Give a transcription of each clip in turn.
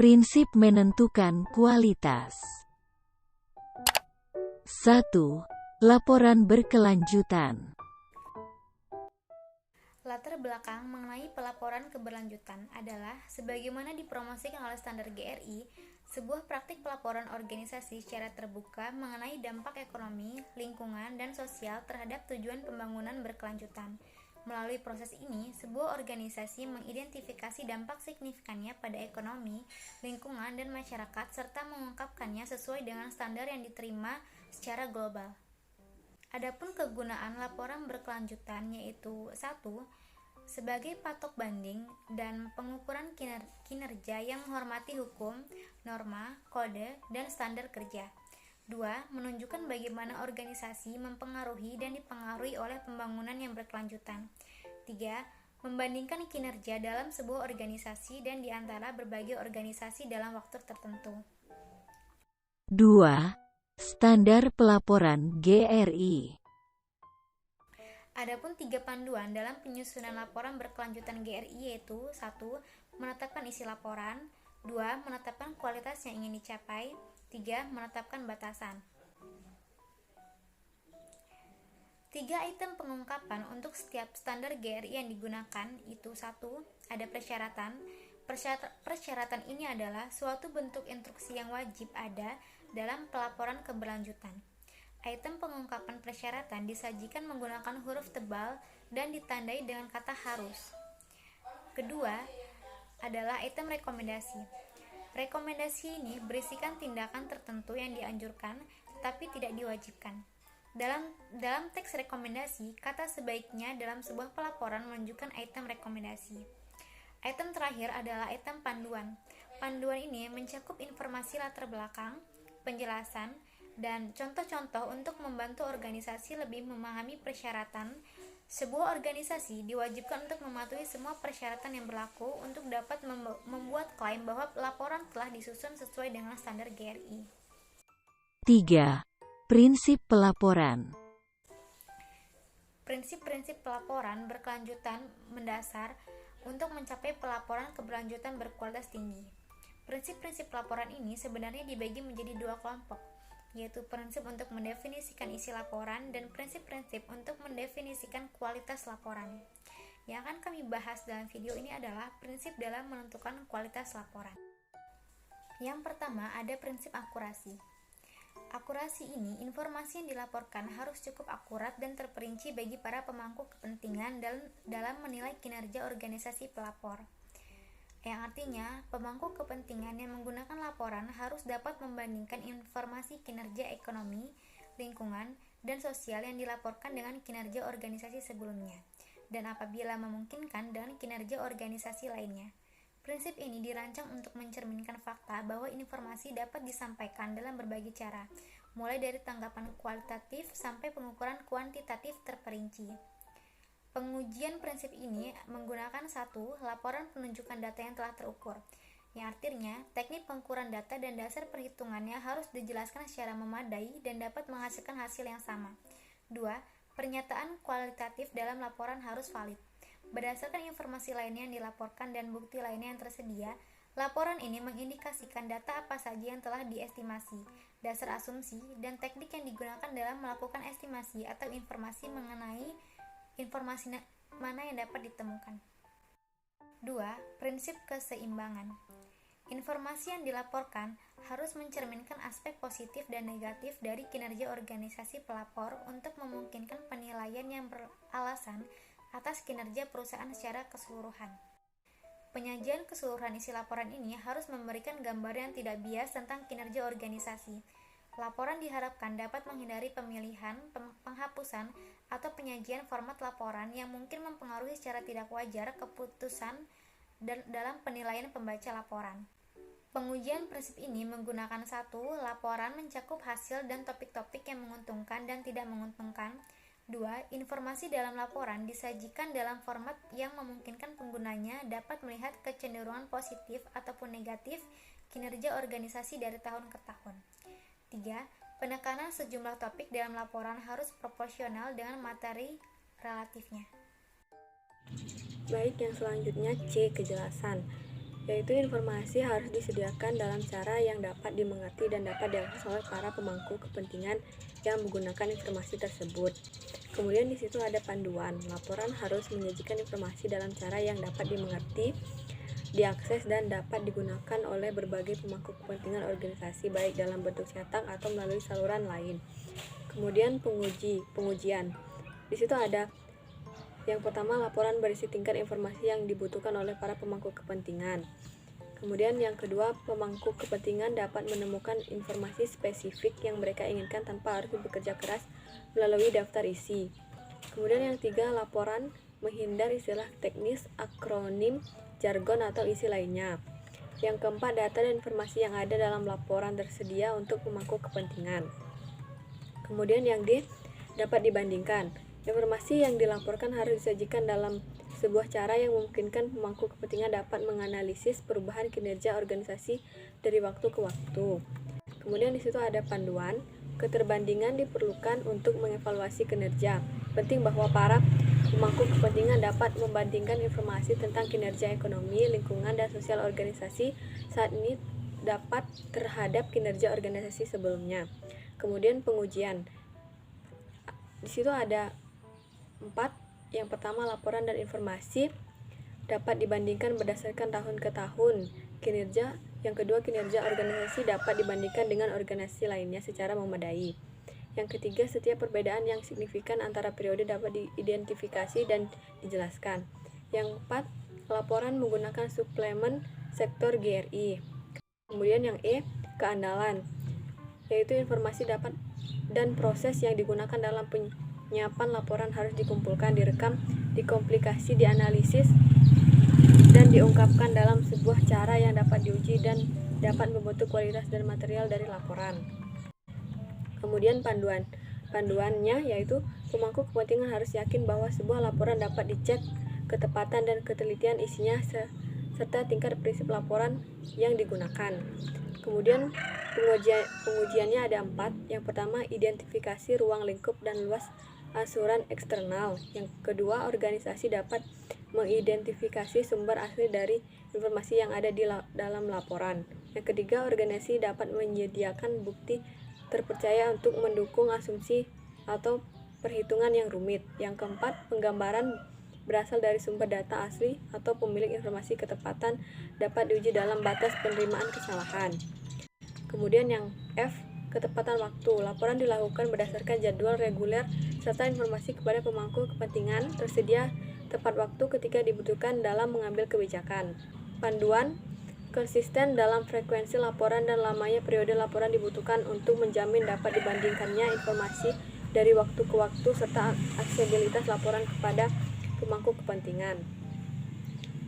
Prinsip menentukan kualitas. 1. Laporan berkelanjutan. Latar belakang mengenai pelaporan keberlanjutan adalah sebagaimana dipromosikan oleh standar GRI, sebuah praktik pelaporan organisasi secara terbuka mengenai dampak ekonomi, lingkungan, dan sosial terhadap tujuan pembangunan berkelanjutan. Melalui proses ini, sebuah organisasi mengidentifikasi dampak signifikannya pada ekonomi, lingkungan, dan masyarakat serta mengungkapkannya sesuai dengan standar yang diterima secara global. Adapun kegunaan laporan berkelanjutan yaitu 1. Sebagai patok banding dan pengukuran kinerja yang menghormati hukum, norma, kode, dan standar kerja. 2. Menunjukkan bagaimana organisasi mempengaruhi dan dipengaruhi oleh pembangunan yang berkelanjutan. 3. Membandingkan kinerja dalam sebuah organisasi dan di antara berbagai organisasi dalam waktu tertentu. 2. Standar pelaporan GRI. Adapun 3 panduan dalam penyusunan laporan berkelanjutan GRI yaitu 1. Menetapkan isi laporan, 2. Menetapkan kualitas yang ingin dicapai, 3. Menetapkan batasan. 3 item pengungkapan untuk setiap standar GRI yang digunakan itu 1. Ada persyaratan. Persyaratan ini adalah suatu bentuk instruksi yang wajib ada dalam pelaporan keberlanjutan. Item pengungkapan persyaratan disajikan menggunakan huruf tebal dan ditandai dengan kata harus. Kedua adalah item rekomendasi. Rekomendasi ini berisikan tindakan tertentu yang dianjurkan tetapi tidak diwajibkan. Dalam teks rekomendasi, kata sebaiknya dalam sebuah pelaporan menunjukkan item rekomendasi. Item terakhir adalah item panduan. Panduan ini mencakup informasi latar belakang, penjelasan, dan contoh-contoh untuk membantu organisasi lebih memahami persyaratan. Sebuah organisasi diwajibkan untuk mematuhi semua persyaratan yang berlaku untuk dapat membuat klaim bahwa laporan telah disusun sesuai dengan standar GRI. 3. Prinsip pelaporan. Prinsip-prinsip pelaporan berkelanjutan mendasar untuk mencapai pelaporan keberlanjutan berkualitas tinggi. Prinsip-prinsip pelaporan ini sebenarnya dibagi menjadi 2 kelompok, yaitu prinsip untuk mendefinisikan isi laporan dan prinsip-prinsip untuk mendefinisikan kualitas laporan. Yang akan kami bahas dalam video ini adalah prinsip dalam menentukan kualitas laporan. Yang pertama ada prinsip akurasi. Akurasi ini, informasi yang dilaporkan harus cukup akurat dan terperinci bagi para pemangku kepentingan dalam menilai kinerja organisasi pelapor. Yang artinya, pemangku kepentingan yang menggunakan laporan harus dapat membandingkan informasi kinerja ekonomi, lingkungan, dan sosial yang dilaporkan dengan kinerja organisasi sebelumnya, dan apabila memungkinkan dengan kinerja organisasi lainnya. Prinsip ini dirancang untuk mencerminkan fakta bahwa informasi dapat disampaikan dalam berbagai cara, mulai dari tanggapan kualitatif sampai pengukuran kuantitatif terperinci. Pengujian prinsip ini menggunakan 1. Laporan penunjukan data yang telah terukur, yang artinya teknik pengukuran data dan dasar perhitungannya harus dijelaskan secara memadai dan dapat menghasilkan hasil yang sama. 2. Pernyataan kualitatif dalam laporan harus valid. Berdasarkan informasi lainnya yang dilaporkan dan bukti lainnya yang tersedia, laporan ini mengindikasikan data apa saja yang telah diestimasi, dasar asumsi, dan teknik yang digunakan dalam melakukan estimasi atau informasi mengenai informasi mana yang dapat ditemukan. 2. Prinsip keseimbangan. Informasi yang dilaporkan harus mencerminkan aspek positif dan negatif dari kinerja organisasi pelapor untuk memungkinkan penilaian yang beralasan atas kinerja perusahaan secara keseluruhan. Penyajian keseluruhan isi laporan ini harus memberikan gambar yang tidak bias tentang kinerja organisasi. Laporan diharapkan dapat menghindari pemilihan, penghapusan, atau penyajian format laporan yang mungkin mempengaruhi secara tidak wajar keputusan dalam penilaian pembaca laporan. Pengujian prinsip ini menggunakan 1. Laporan mencakup hasil dan topik-topik yang menguntungkan dan tidak menguntungkan. 2. Informasi dalam laporan disajikan dalam format yang memungkinkan penggunanya dapat melihat kecenderungan positif ataupun negatif kinerja organisasi dari tahun ke tahun. 3. Penekanan sejumlah topik dalam laporan harus proporsional dengan materi relatifnya. Baik, yang selanjutnya C. Kejelasan, yaitu informasi harus disediakan dalam cara yang dapat dimengerti dan dapat diakses oleh para pemangku kepentingan yang menggunakan informasi tersebut. Kemudian di situ ada panduan. Laporan harus menyajikan informasi dalam cara yang dapat dimengerti, diakses dan dapat digunakan oleh berbagai pemangku kepentingan organisasi baik dalam bentuk cetak atau melalui saluran lain. Kemudian pengujian. Di situ ada yang pertama, laporan berisi tingkat informasi yang dibutuhkan oleh para pemangku kepentingan. Kemudian yang kedua, pemangku kepentingan dapat menemukan informasi spesifik yang mereka inginkan tanpa harus bekerja keras melalui daftar isi. Kemudian yang ketiga, laporan menghindar istilah teknis, akronim, jargon atau isi lainnya. Yang keempat, data dan informasi yang ada dalam laporan tersedia untuk pemangku kepentingan. Kemudian yang D, dapat dibandingkan. Informasi yang dilaporkan harus disajikan dalam sebuah cara yang memungkinkan pemangku kepentingan dapat menganalisis perubahan kinerja organisasi dari waktu ke waktu. Kemudian di situ ada panduan. Keterbandingan diperlukan untuk mengevaluasi kinerja. Penting bahwa para pemangku kepentingan dapat membandingkan informasi tentang kinerja ekonomi, lingkungan, dan sosial organisasi saat ini dapat terhadap kinerja organisasi sebelumnya. Kemudian pengujian. Di situ ada 4. Yang pertama, laporan dan informasi dapat dibandingkan berdasarkan tahun ke tahun kinerja. Yang kedua, kinerja organisasi dapat dibandingkan dengan organisasi lainnya secara memadai. Yang ketiga, setiap perbedaan yang signifikan antara periode dapat diidentifikasi dan dijelaskan. Yang keempat, laporan menggunakan suplemen sektor GRI. Kemudian yang E, keandalan, yaitu informasi dapat dan proses yang digunakan dalam penyiapan laporan harus dikumpulkan, direkam, dikomplikasi, dianalisis, dan diungkapkan dalam sebuah cara yang dapat diuji dan dapat membentuk kualitas dan material dari laporan. Kemudian panduannya yaitu pemangku kepentingan harus yakin bahwa sebuah laporan dapat dicek ketepatan dan ketelitian isinya serta tingkat prinsip laporan yang digunakan. Kemudian pengujiannya ada 4. Yang pertama, identifikasi ruang lingkup dan luas asuran eksternal. Yang kedua, organisasi dapat mengidentifikasi sumber asli dari informasi yang ada di dalam laporan. Yang ketiga, organisasi dapat menyediakan bukti terpercaya untuk mendukung asumsi atau perhitungan yang rumit. Yang keempat, penggambaran berasal dari sumber data asli atau pemilik informasi ketepatan dapat diuji dalam batas penerimaan kesalahan. Kemudian yang F, ketepatan waktu. Laporan dilakukan berdasarkan jadwal reguler serta informasi kepada pemangku kepentingan tersedia tepat waktu ketika dibutuhkan dalam mengambil kebijakan. Panduan, konsisten dalam frekuensi laporan dan lamanya periode laporan dibutuhkan untuk menjamin dapat dibandingkannya informasi dari waktu ke waktu serta aksesibilitas laporan kepada pemangku kepentingan.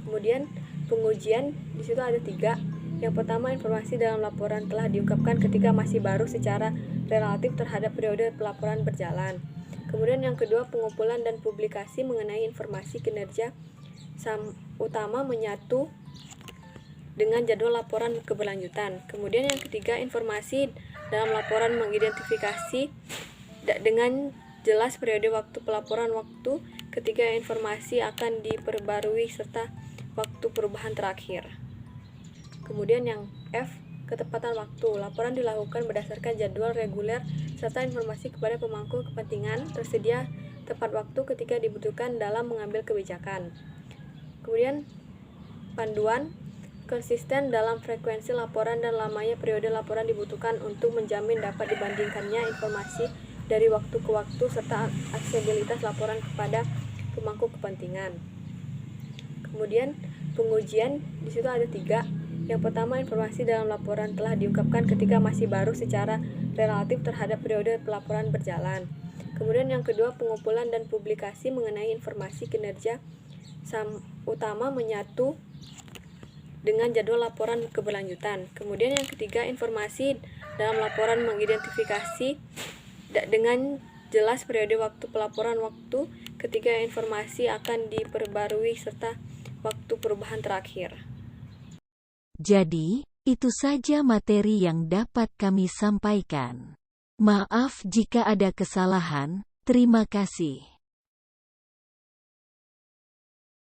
Kemudian pengujian di situ ada 3. Yang pertama, informasi dalam laporan telah diungkapkan ketika masih baru secara relatif terhadap periode pelaporan berjalan. Kemudian yang kedua, pengumpulan dan publikasi mengenai informasi kinerja utama menyatu dengan jadwal laporan keberlanjutan. Kemudian yang ketiga, informasi dalam laporan mengidentifikasi dengan jelas periode waktu pelaporan waktu ketika informasi akan diperbarui serta waktu perubahan terakhir. Kemudian yang F, ketepatan waktu. Laporan dilakukan berdasarkan jadwal reguler serta informasi kepada pemangku kepentingan tersedia tepat waktu ketika dibutuhkan dalam mengambil kebijakan. Kemudian panduan, konsisten dalam frekuensi laporan dan lamanya periode laporan dibutuhkan untuk menjamin dapat dibandingkannya informasi dari waktu ke waktu serta aksesibilitas laporan kepada pemangku kepentingan. Kemudian pengujian di situ ada 3. Yang pertama, informasi dalam laporan telah diungkapkan ketika masih baru secara relatif terhadap periode pelaporan berjalan. Kemudian yang kedua, pengumpulan dan publikasi mengenai informasi kinerja utama menyatu dengan jadwal laporan keberlanjutan. Kemudian yang ketiga, informasi dalam laporan mengidentifikasi dengan jelas periode waktu pelaporan waktu ketika informasi akan diperbarui serta waktu perubahan terakhir. Jadi, itu saja materi yang dapat kami sampaikan. Maaf jika ada kesalahan, terima kasih.